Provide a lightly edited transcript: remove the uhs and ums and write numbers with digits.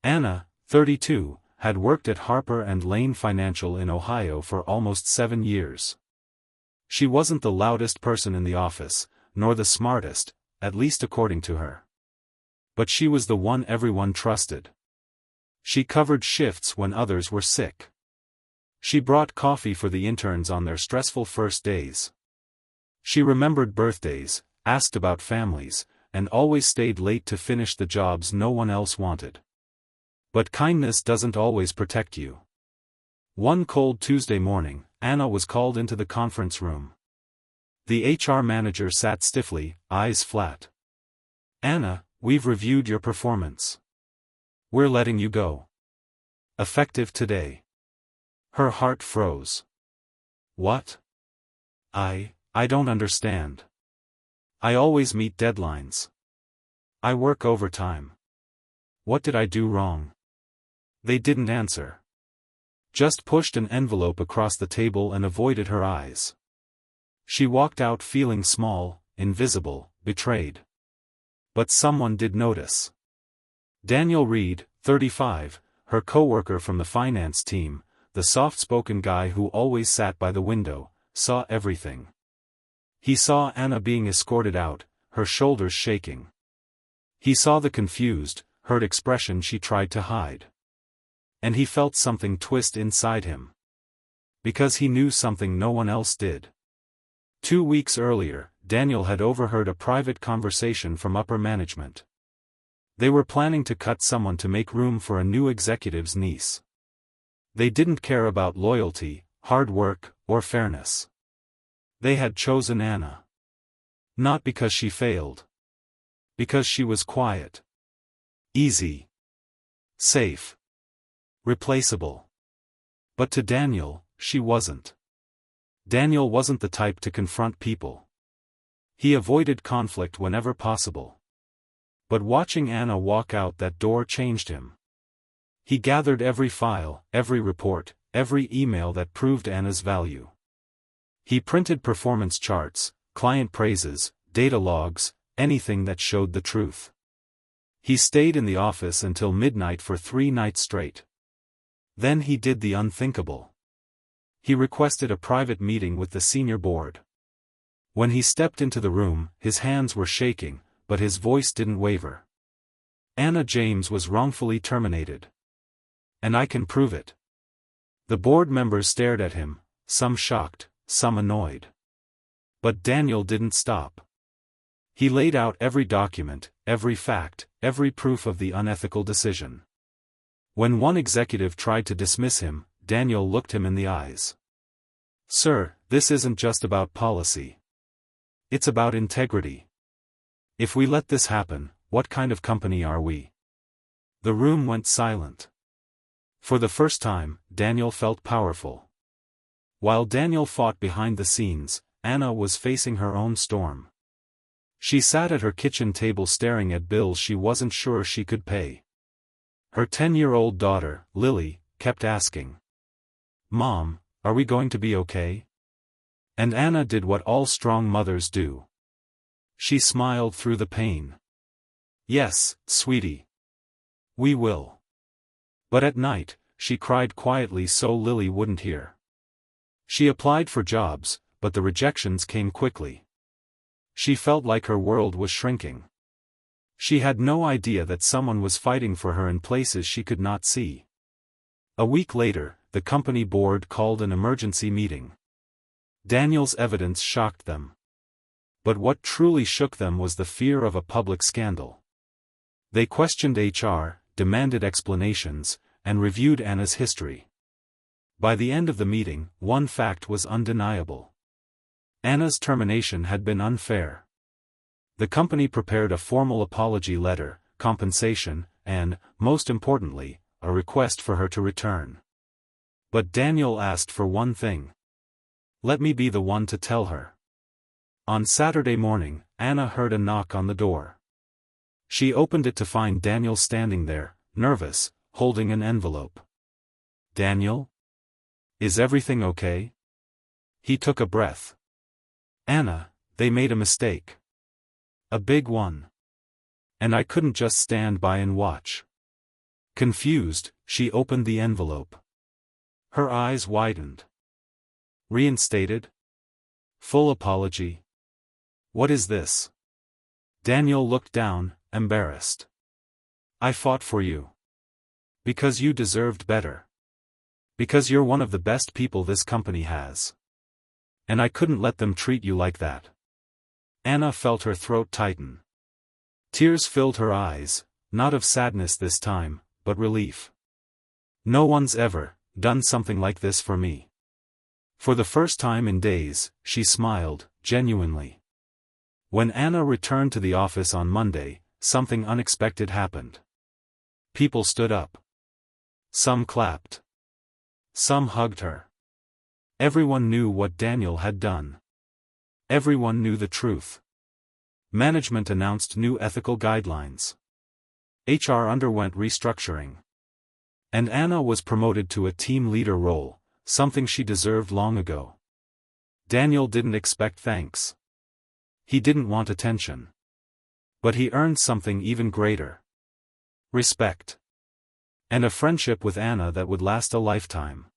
Anna, 32, had worked at Harper & Lane Financial in Ohio for almost 7 years. She wasn't the loudest person in the office, nor the smartest, at least according to her. But she was the one everyone trusted. She covered shifts when others were sick. She brought coffee for the interns on their stressful first days. She remembered birthdays, asked about families, and always stayed late to finish the jobs no one else wanted. But kindness doesn't always protect you. One cold Tuesday morning, Anna was called into the conference room. The HR manager sat stiffly, eyes flat. "Anna, we've reviewed your performance. We're letting you go. Effective today." Her heart froze. "What? I don't understand. I always meet deadlines. I work overtime. What did I do wrong?" They didn't answer. Just pushed an envelope across the table and avoided her eyes. She walked out feeling small, invisible, betrayed. But someone did notice. Daniel Reed, 35, her coworker from the finance team, the soft-spoken guy who always sat by the window, saw everything. He saw Anna being escorted out, her shoulders shaking. He saw the confused, hurt expression she tried to hide. And he felt something twist inside him. Because he knew something no one else did. 2 weeks earlier, Daniel had overheard a private conversation from upper management. They were planning to cut someone to make room for a new executive's niece. They didn't care about loyalty, hard work, or fairness. They had chosen Anna. Not because she failed. Because she was quiet. Easy. Safe. Replaceable. But to Daniel, she wasn't. Daniel wasn't the type to confront people. He avoided conflict whenever possible. But watching Anna walk out that door changed him. He gathered every file, every report, every email that proved Anna's value. He printed performance charts, client praises, data logs, anything that showed the truth. He stayed in the office until midnight for 3 nights straight. Then he did the unthinkable. He requested a private meeting with the senior board. When he stepped into the room, his hands were shaking, but his voice didn't waver. "Anna James was wrongfully terminated. And I can prove it." The board members stared at him, some shocked, some annoyed. But Daniel didn't stop. He laid out every document, every fact, every proof of the unethical decision. When one executive tried to dismiss him, Daniel looked him in the eyes. "Sir, this isn't just about policy. It's about integrity. If we let this happen, what kind of company are we?" The room went silent. For the first time, Daniel felt powerful. While Daniel fought behind the scenes, Anna was facing her own storm. She sat at her kitchen table staring at bills she wasn't sure she could pay. Her 10-year-old daughter, Lily, kept asking, "Mom, are we going to be okay?" And Anna did what all strong mothers do. She smiled through the pain. "Yes, sweetie. We will." But at night, she cried quietly so Lily wouldn't hear. She applied for jobs, but the rejections came quickly. She felt like her world was shrinking. She had no idea that someone was fighting for her in places she could not see. A week later, the company board called an emergency meeting. Daniel's evidence shocked them. But what truly shook them was the fear of a public scandal. They questioned HR, demanded explanations, and reviewed Anna's history. By the end of the meeting, one fact was undeniable. Anna's termination had been unfair. The company prepared a formal apology letter, compensation, and, most importantly, a request for her to return. But Daniel asked for one thing. "Let me be the one to tell her." On Saturday morning, Anna heard a knock on the door. She opened it to find Daniel standing there, nervous, holding an envelope. "Daniel? Is everything okay?" He took a breath. "Anna, they made a mistake. A big one. And I couldn't just stand by and watch. Confused, she opened the envelope. Her eyes widened. Reinstated? Full apology? What is this? Daniel looked down, embarrassed. I fought for you. Because you deserved better. Because you're one of the best people this company has. And I couldn't let them treat you like that. Anna felt her throat tighten. Tears filled her eyes, not of sadness this time, but relief. No one's ever done something like this for me. For the first time in days, she smiled, genuinely. When Anna returned to the office on Monday, something unexpected happened. People stood up. Some clapped. Some hugged her. Everyone knew what Daniel had done. Everyone knew the truth. Management announced new ethical guidelines. HR underwent restructuring. And Anna was promoted to a team leader role, something she deserved long ago. Daniel didn't expect thanks. He didn't want attention. But he earned something even greater. Respect. And a friendship with Anna that would last a lifetime.